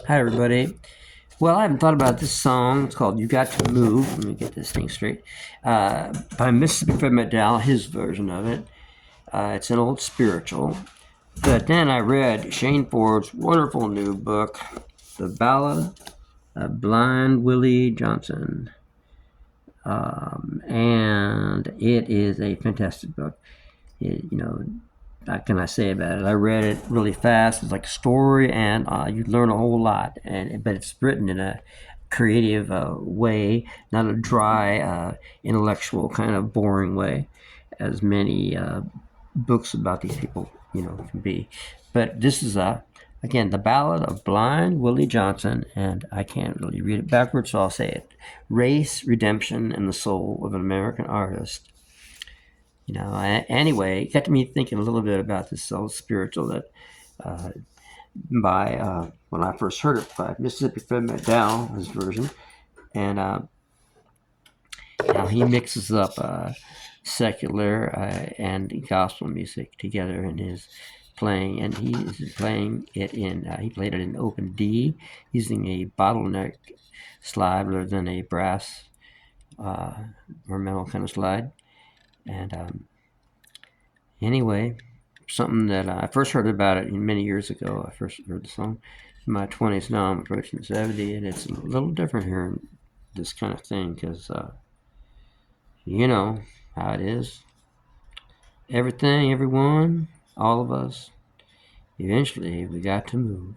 Hi, everybody. Well, I haven't thought about this song. It's called You Got to Move. Let me get this thing straight. By Mississippi Fred McDowell, his version of it. It's an old spiritual. But then I read Shane Ford's wonderful new book, The Ballad of Blind Willie Johnson. And it is a fantastic book. What can I say about it? I read it really fast. It's like a story, and you learn a whole lot. But it's written in a creative way, not a dry, intellectual kind of boring way, as many books about these people, can be. But this is again the Ballad of Blind Willie Johnson, and I can't really read it backwards, so I'll say it: Race, Redemption, and the Soul of an American Artist. Anyway, it got me thinking a little bit about this old spiritual that by when I first heard it by Mississippi Fred McDowell, his version, and how he mixes up secular and gospel music together in his playing, and he is playing it in. He played it in open D using a bottleneck slide rather than a brass or metal kind of slide, and anyway, something that I first heard about it many years ago. I first heard the song in my 20s. Now I'm approaching 70, and it's a little different hearing this kind of thing because you know how it is. Everything, everyone, all of us, eventually we got to move.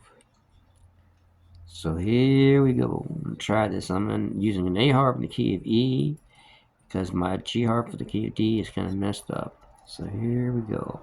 So here we go. Try this. I'm using an A harp in the key of E because my G harp for the key of D is kind of messed up. So here we go.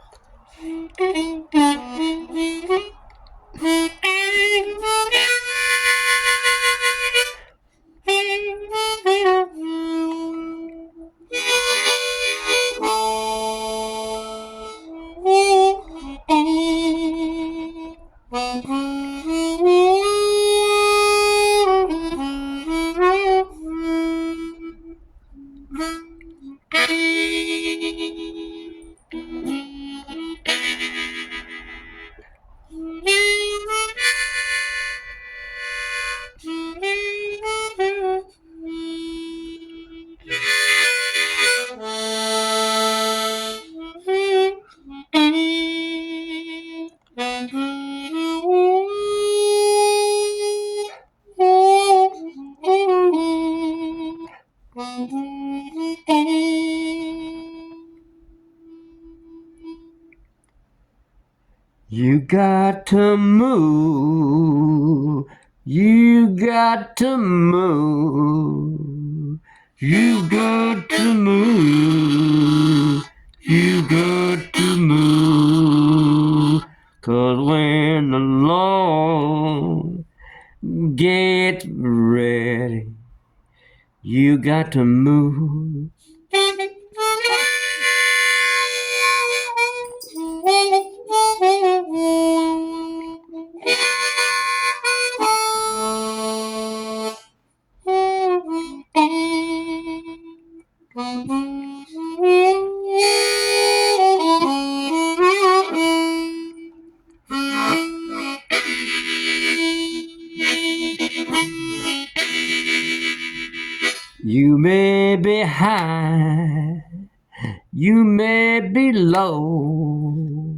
You got to move. You got to move. You got to move. You got to move. 'Cause when the Lord gets ready, you got to move. You may be high, you may be low,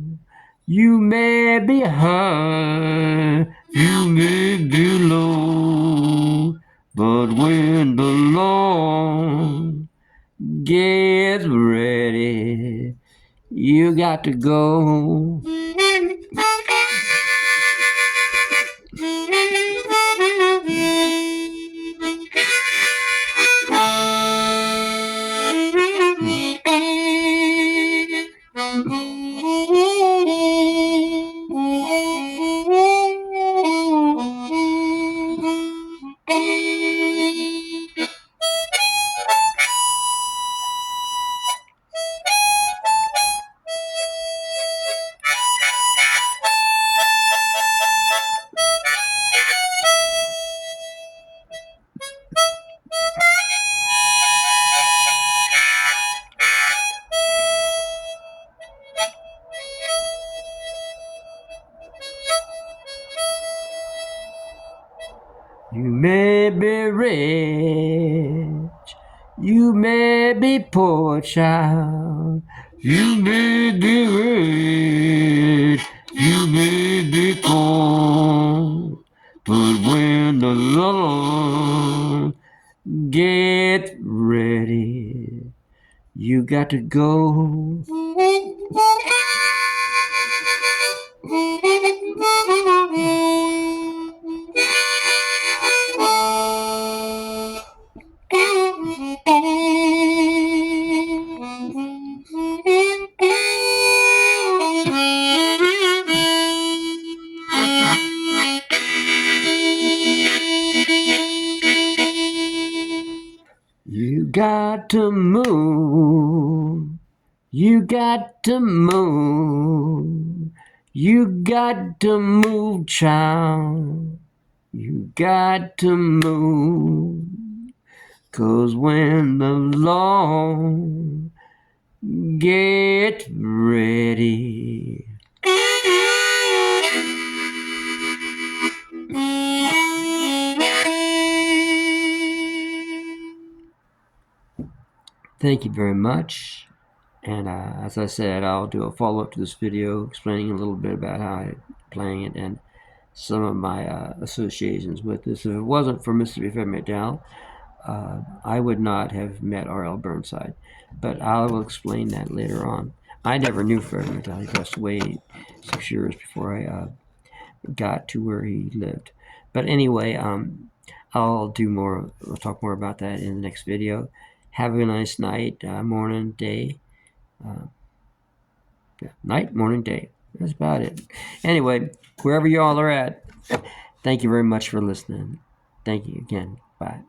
you may be high, you may be low, but when the Lord gets ready, you got to go. You may be rich, you may be poor, child. You may be rich, you may be poor. But when the Lord get ready, you got to go. You got to move. You got to move. You got to move, child. You got to move. 'Cause when the Lord get ready. Thank you very much. And as I said, I'll do a follow-up to this video explaining a little bit about how I'm playing it and some of my associations with this. If it wasn't for Mr. Fred McDowell, I would not have met R.L. Burnside. But I will explain that later on. I never knew Fred McDowell. He passed away 6 years before I got to where he lived. But anyway, I'll talk more about that in the next video. Have a nice night, morning, day. Night, morning, day. That's about it. Anyway, wherever you all are at, thank you very much for listening. Thank you again. Bye.